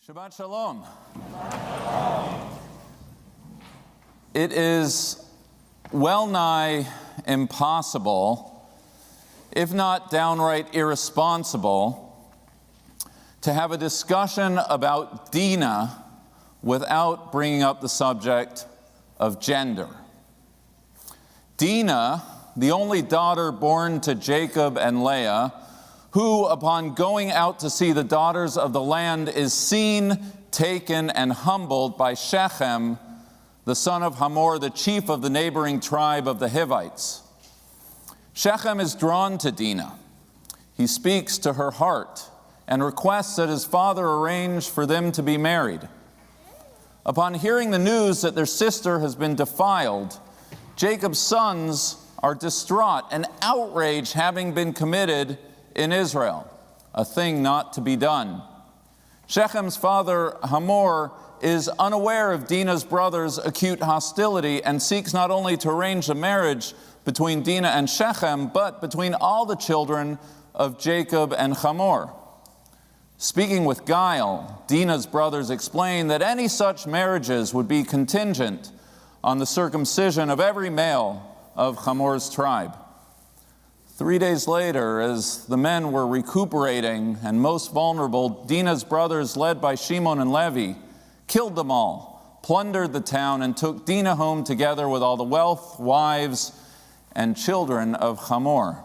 Shabbat Shalom. It is well nigh impossible, if not downright irresponsible, to have a discussion about Dina without bringing up the subject of gender. Dina, the only daughter born to Jacob and Leah, who, upon going out to see the daughters of the land, is seen, taken, and humbled by Shechem, the son of Hamor, the chief of the neighboring tribe of the Hivites. Shechem is drawn to Dinah. He speaks to her heart and requests that his father arrange for them to be married. Upon hearing the news that their sister has been defiled, Jacob's sons are distraught, an outrage having been committed in Israel, a thing not to be done. Shechem's father, Hamor, is unaware of Dinah's brother's acute hostility and seeks not only to arrange a marriage between Dinah and Shechem, but between all the children of Jacob and Hamor. Speaking with guile, Dinah's brothers explain that any such marriages would be contingent on the circumcision of every male of Hamor's tribe. 3 days later, as the men were recuperating and most vulnerable, Dinah's brothers, led by Shimon and Levi, killed them all, plundered the town, and took Dinah home together with all the wealth, wives, and children of Hamor.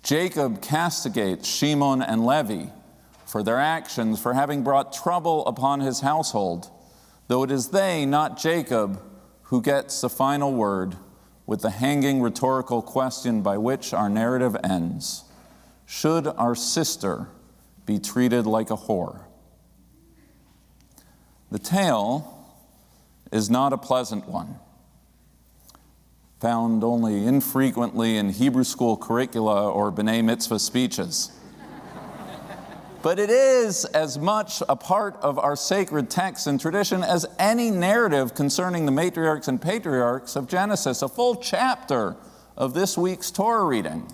Jacob castigates Shimon and Levi for their actions, for having brought trouble upon his household, though it is they, not Jacob, who gets the final word with the hanging rhetorical question by which our narrative ends: should our sister be treated like a whore? The tale is not a pleasant one, found only infrequently in Hebrew school curricula or B'nai Mitzvah speeches. But it is as much a part of our sacred text and tradition as any narrative concerning the matriarchs and patriarchs of Genesis, a full chapter of this week's Torah reading.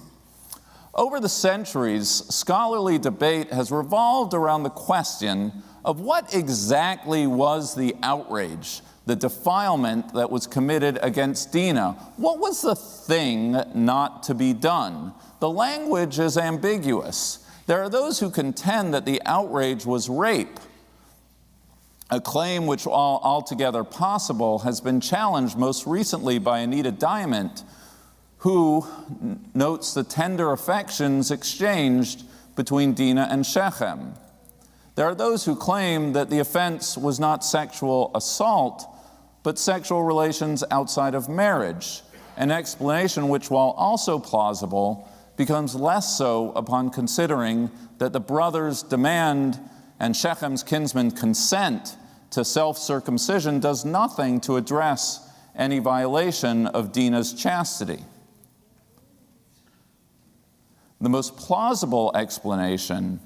Over the centuries, scholarly debate has revolved around the question of what exactly was the outrage, the defilement that was committed against Dinah. What was the thing not to be done? The language is ambiguous. There are those who contend that the outrage was rape, a claim which, while altogether possible, has been challenged most recently by Anita Diamond, who notes the tender affections exchanged between Dinah and Shechem. There are those who claim that the offense was not sexual assault, but sexual relations outside of marriage, an explanation which, while also plausible, becomes less so upon considering that the brothers' demand and Shechem's kinsmen consent to self-circumcision does nothing to address any violation of Dinah's chastity. The most plausible explanation,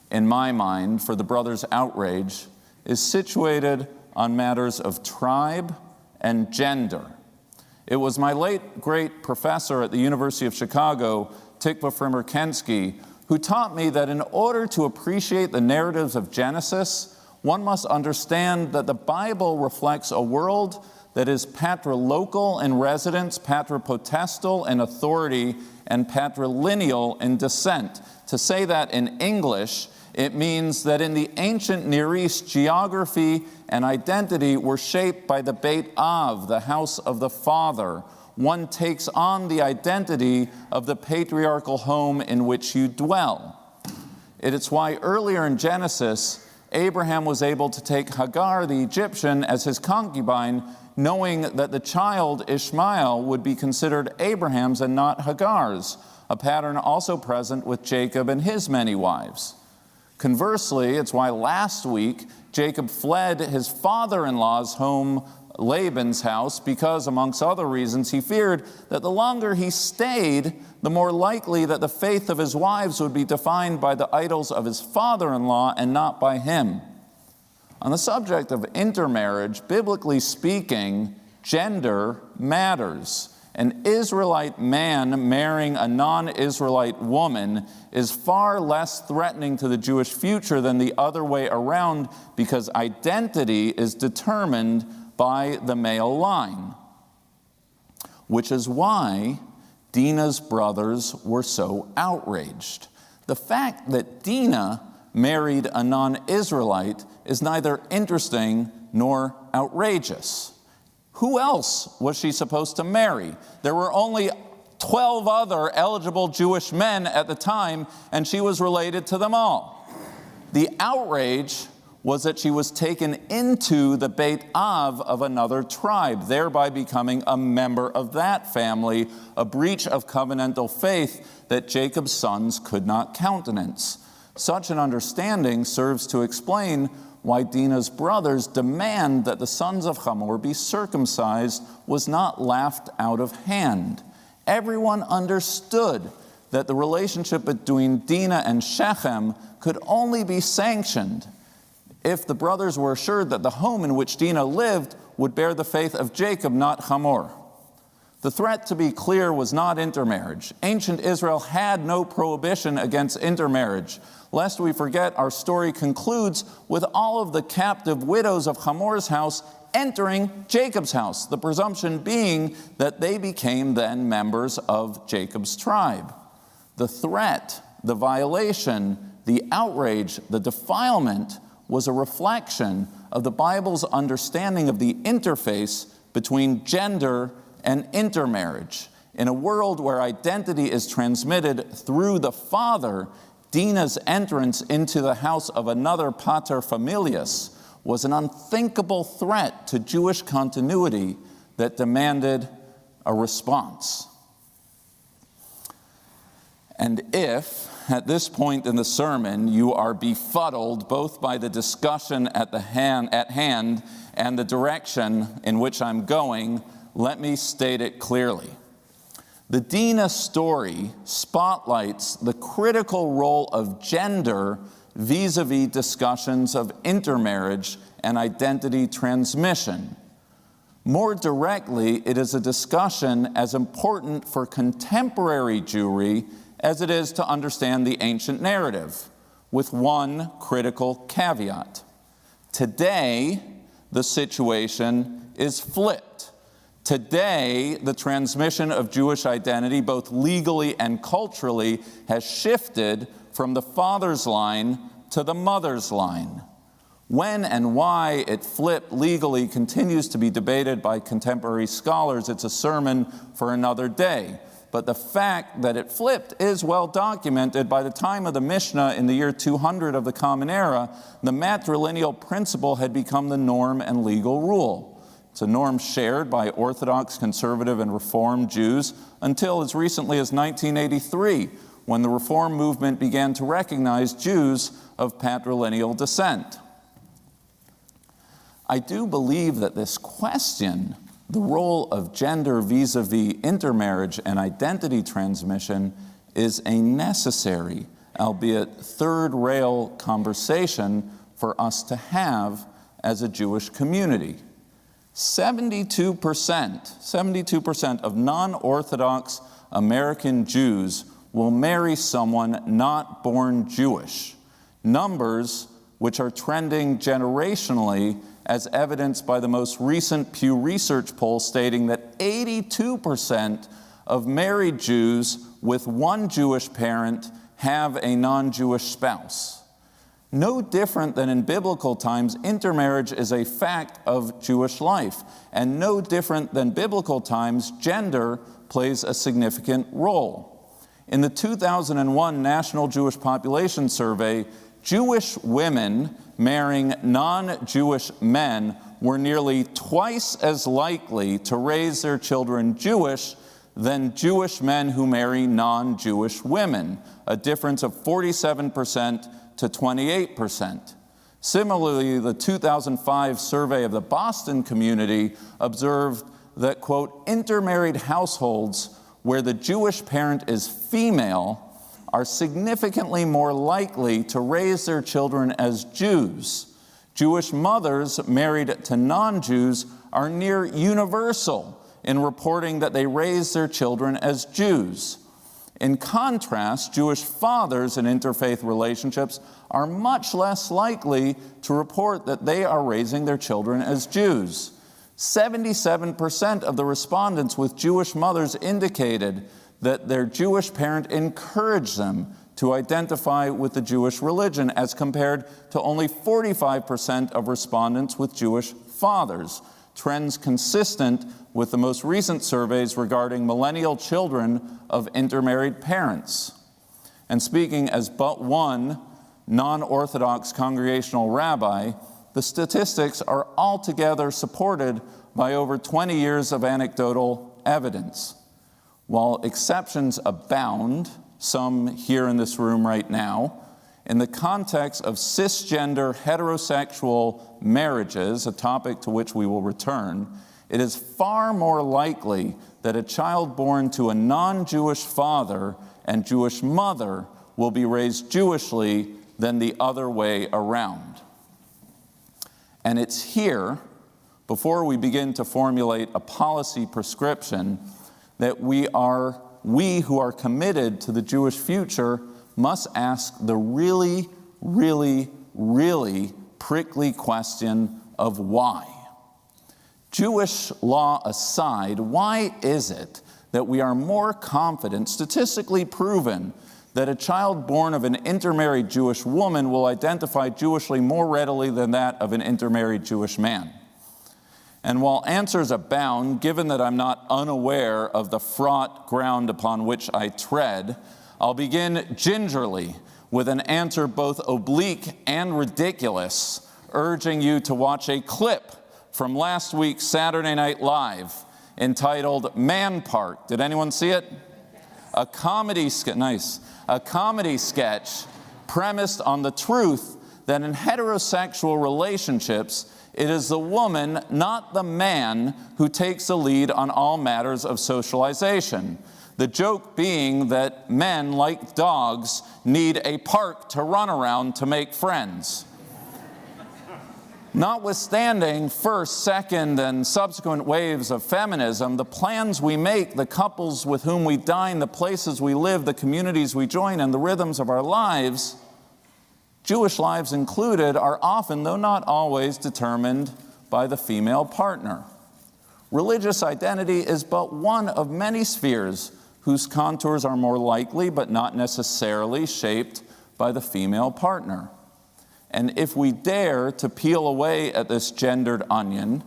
in my mind, for the brothers' outrage is situated on matters of tribe and gender. It was my late great professor at the University of Chicago, Tikva Frimer-Kensky, who taught me that in order to appreciate the narratives of Genesis, one must understand that the Bible reflects a world that is patrilocal in residence, patripotestal in authority, and patrilineal in descent. To say that in English, it means that in the ancient Near East, geography and identity were shaped by the Beit Av, the house of the father. One takes on the identity of the patriarchal home in which you dwell. It is why earlier in Genesis, Abraham was able to take Hagar, the Egyptian, as his concubine, knowing that the child Ishmael would be considered Abraham's and not Hagar's, a pattern also present with Jacob and his many wives. Conversely, it's why last week Jacob fled his father-in-law's home, Laban's house, because, amongst other reasons, he feared that the longer he stayed, the more likely that the faith of his wives would be defined by the idols of his father-in-law and not by him. On the subject of intermarriage, biblically speaking, gender matters. An Israelite man marrying a non-Israelite woman is far less threatening to the Jewish future than the other way around, because identity is determined by the male line. Which is why Dina's brothers were so outraged. The fact that Dina married a non-Israelite is neither interesting nor outrageous. Who else was she supposed to marry? There were only 12 other eligible Jewish men at the time, and she was related to them all. The outrage was that she was taken into the Beit Av of another tribe, thereby becoming a member of that family, a breach of covenantal faith that Jacob's sons could not countenance. Such an understanding serves to explain why Dina's brothers demand that the sons of Hamor be circumcised was not laughed out of hand. Everyone understood that the relationship between Dina and Shechem could only be sanctioned if the brothers were assured that the home in which Dina lived would bear the faith of Jacob, not Hamor. The threat, to be clear, was not intermarriage. Ancient Israel had no prohibition against intermarriage. Lest we forget, our story concludes with all of the captive widows of Hamor's house entering Jacob's house, the presumption being that they became then members of Jacob's tribe. The threat, the violation, the outrage, the defilement was a reflection of the Bible's understanding of the interface between gender and intermarriage. In a world where identity is transmitted through the father, Dina's entrance into the house of another pater familias was an unthinkable threat to Jewish continuity that demanded a response. And if, at this point in the sermon, you are befuddled both by the discussion at hand and the direction in which I'm going, let me state it clearly. The Dina story spotlights the critical role of gender vis-a-vis discussions of intermarriage and identity transmission. More directly, it is a discussion as important for contemporary Jewry as it is to understand the ancient narrative, with one critical caveat. Today, the situation is flipped. Today, the transmission of Jewish identity, both legally and culturally, has shifted from the father's line to the mother's line. When and why it flipped legally continues to be debated by contemporary scholars. It's a sermon for another day. But the fact that it flipped is well documented. By the time of the Mishnah in the year 200 of the Common Era, the matrilineal principle had become the norm and legal rule. It's a norm shared by Orthodox, Conservative, and Reform Jews until as recently as 1983, when the Reform movement began to recognize Jews of patrilineal descent. I do believe that this question, the role of gender vis-a-vis intermarriage and identity transmission, is a necessary, albeit third-rail conversation for us to have as a Jewish community. 72% of non-Orthodox American Jews will marry someone not born Jewish, numbers which are trending generationally as evidenced by the most recent Pew Research poll stating that 82% of married Jews with one Jewish parent have a non-Jewish spouse. No different than in biblical times, intermarriage is a fact of Jewish life. And no different than biblical times, gender plays a significant role. In the 2001 National Jewish Population Survey, Jewish women marrying non-Jewish men were nearly twice as likely to raise their children Jewish than Jewish men who marry non-Jewish women, a difference of 47% to 28%. Similarly, the 2005 survey of the Boston community observed that, quote, intermarried households where the Jewish parent is female are significantly more likely to raise their children as Jews. Jewish mothers married to non-Jews are near universal in reporting that they raise their children as Jews. In contrast, Jewish fathers in interfaith relationships are much less likely to report that they are raising their children as Jews. 77% of the respondents with Jewish mothers indicated that their Jewish parent encouraged them to identify with the Jewish religion, as compared to only 45% of respondents with Jewish fathers, trends consistent with the most recent surveys regarding millennial children of intermarried parents. And speaking as but one non-Orthodox congregational rabbi, the statistics are altogether supported by over 20 years of anecdotal evidence. While exceptions abound, some here in this room right now, in the context of cisgender heterosexual marriages, a topic to which we will return, it is far more likely that a child born to a non-Jewish father and Jewish mother will be raised Jewishly than the other way around. And it's here, before we begin to formulate a policy prescription, that we who are committed to the Jewish future must ask the really, really, really prickly question of why. Jewish law aside, why is it that we are more confident, statistically proven, that a child born of an intermarried Jewish woman will identify Jewishly more readily than that of an intermarried Jewish man? And while answers abound, given that I'm not unaware of the fraught ground upon which I tread, I'll begin gingerly with an answer both oblique and ridiculous, urging you to watch a clip from last week's Saturday Night Live entitled Man Park. Did anyone see it? A comedy sketch premised on the truth that in heterosexual relationships, it is the woman, not the man, who takes the lead on all matters of socialization. The joke being that men, like dogs, need a park to run around to make friends. Notwithstanding first, second, and subsequent waves of feminism, the plans we make, the couples with whom we dine, the places we live, the communities we join, and the rhythms of our lives, Jewish lives included, are often, though not always, determined by the female partner. Religious identity is but one of many spheres whose contours are more likely, but not necessarily, shaped by the female partner. And if we dare to peel away at this gendered onion,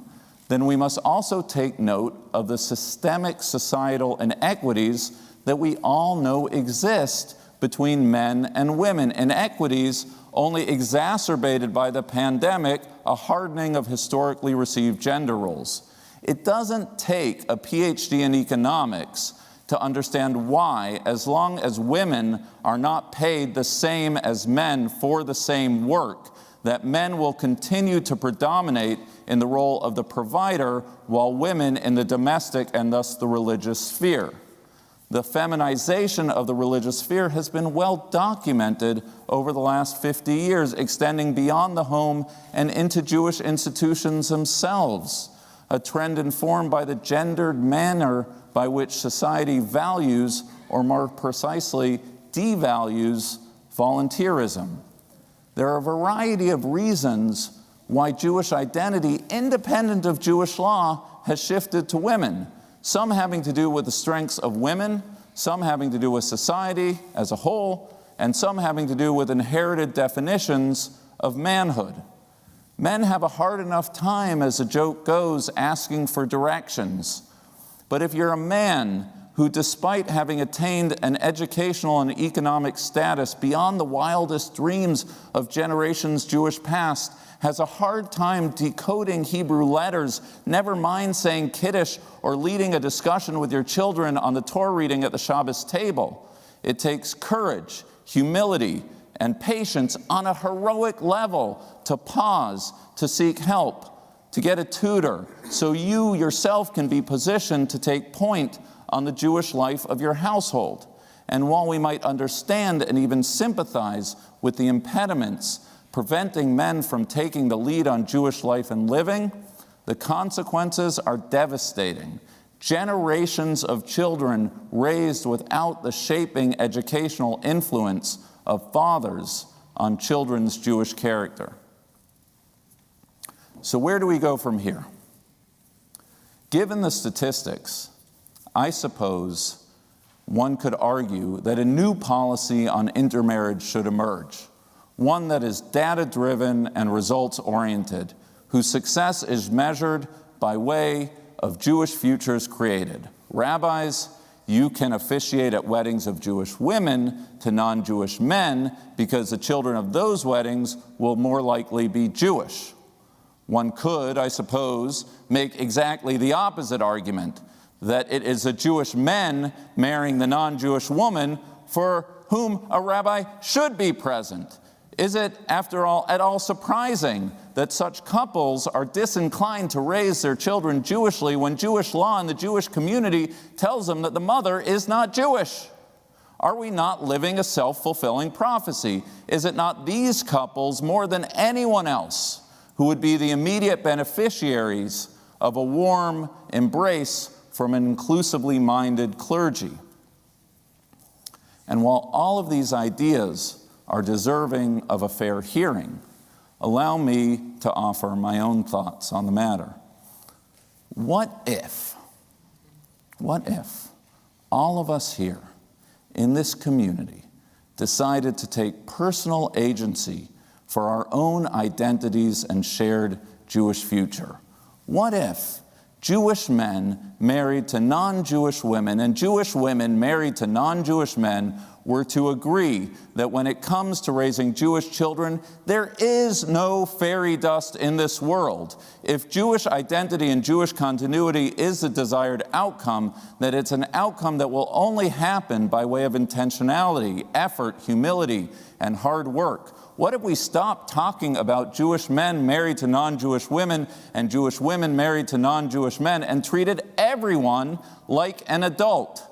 then we must also take note of the systemic societal inequities that we all know exist between men and women, inequities only exacerbated by the pandemic, a hardening of historically received gender roles. It doesn't take a PhD in economics to understand why, as long as women are not paid the same as men for the same work, that men will continue to predominate in the role of the provider, while women in the domestic and thus the religious sphere. The feminization of the religious sphere has been well documented over the last 50 years, extending beyond the home and into Jewish institutions themselves, a trend informed by the gendered manner by which society values, or more precisely, devalues volunteerism. There are a variety of reasons why Jewish identity, independent of Jewish law, has shifted to women, some having to do with the strengths of women, some having to do with society as a whole, and some having to do with inherited definitions of manhood. Men have a hard enough time, as the joke goes, asking for directions. But if you're a man who, despite having attained an educational and economic status beyond the wildest dreams of generations Jewish past, has a hard time decoding Hebrew letters, never mind saying Kiddush or leading a discussion with your children on the Torah reading at the Shabbos table, it takes courage, humility, and patience on a heroic level to pause, to seek help, to get a tutor, so you yourself can be positioned to take point on the Jewish life of your household. And while we might understand and even sympathize with the impediments preventing men from taking the lead on Jewish life and living, the consequences are devastating. generations of children raised without the shaping educational influence of fathers on children's Jewish character. So where do we go from here? Given the statistics, I suppose one could argue that a new policy on intermarriage should emerge, one that is data-driven and results-oriented, whose success is measured by way of Jewish futures created. Rabbis, you can officiate at weddings of Jewish women to non-Jewish men because the children of those weddings will more likely be Jewish. One could, I suppose, make exactly the opposite argument, that it is the Jewish men marrying the non-Jewish woman for whom a rabbi should be present. Is it, after all, at all surprising that such couples are disinclined to raise their children Jewishly when Jewish law and the Jewish community tells them that the mother is not Jewish? Are we not living a self-fulfilling prophecy? Is it not these couples, more than anyone else, who would be the immediate beneficiaries of a warm embrace from an inclusively minded clergy? And while all of these ideas are deserving of a fair hearing, allow me to offer my own thoughts on the matter. What if all of us here in this community decided to take personal agency for our own identities and shared Jewish future? What if Jewish men married to non-Jewish women and Jewish women married to non-Jewish men were to agree that when it comes to raising Jewish children, there is no fairy dust in this world? If Jewish identity and Jewish continuity is the desired outcome, that it's an outcome that will only happen by way of intentionality, effort, humility, and hard work. What if we stopped talking about Jewish men married to non-Jewish women and Jewish women married to non-Jewish men and treated everyone like an adult,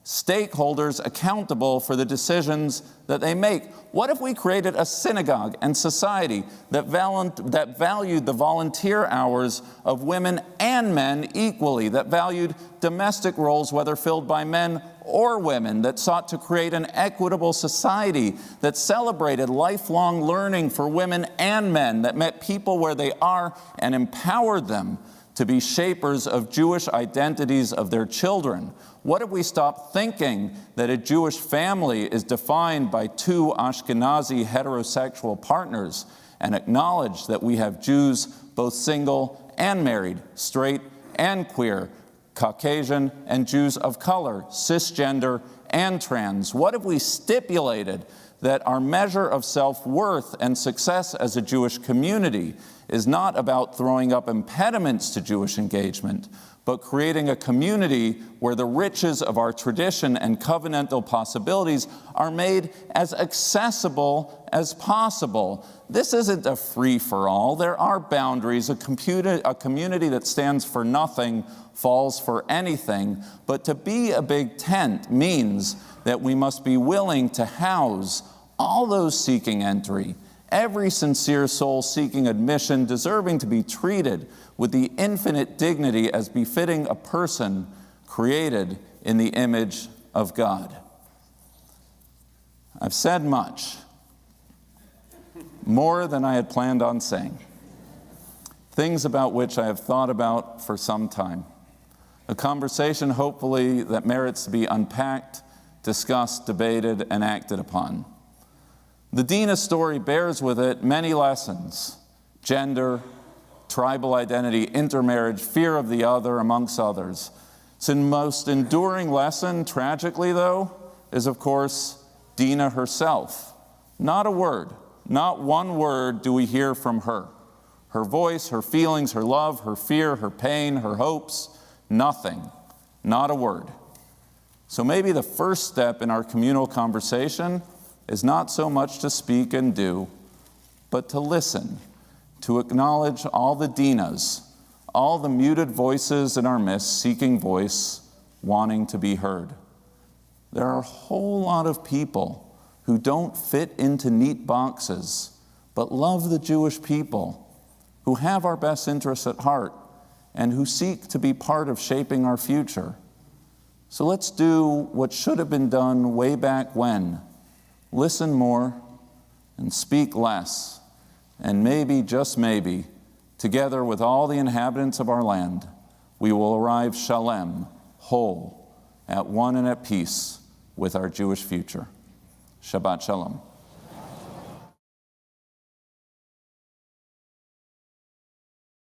stakeholders accountable for the decisions that they make? What if we created a synagogue and society that valued the volunteer hours of women and men equally, that valued domestic roles, whether filled by men or women, that sought to create an equitable society, that celebrated lifelong learning for women and men, that met people where they are and empowered them to be shapers of Jewish identities of their children? What if we stopped thinking that a Jewish family is defined by two Ashkenazi heterosexual partners and acknowledge that we have Jews both single and married, straight and queer, Caucasian and Jews of color, cisgender and trans? What if we stipulated that our measure of self-worth and success as a Jewish community is not about throwing up impediments to Jewish engagement, but creating a community where the riches of our tradition and covenantal possibilities are made as accessible as possible? This isn't a free-for-all. There are boundaries. A community that stands for nothing falls for anything. But to be a big tent means that we must be willing to house all those seeking entry, every sincere soul seeking admission, deserving to be treated with the infinite dignity as befitting a person created in the image of God. I've said much, more than I had planned on saying, things about which I have thought about for some time. A conversation, hopefully, that merits to be unpacked, discussed, debated, and acted upon. The Dina story bears with it many lessons: gender, tribal identity, intermarriage, fear of the other, amongst others. Its most enduring lesson, tragically though, is of course Dina herself. Not a word, not one word do we hear from her. Her voice, her feelings, her love, her fear, her pain, her hopes, nothing, not a word. So maybe the first step in our communal conversation is not so much to speak and do, but to listen, to acknowledge all the Dinas, all the muted voices in our midst, seeking voice, wanting to be heard. There are a whole lot of people who don't fit into neat boxes, but love the Jewish people, who have our best interests at heart, and who seek to be part of shaping our future. So let's do what should have been done way back when. Listen more and speak less, and maybe, just maybe, together with all the inhabitants of our land, we will arrive shalem, whole, at one and at peace with our Jewish future. Shabbat shalom.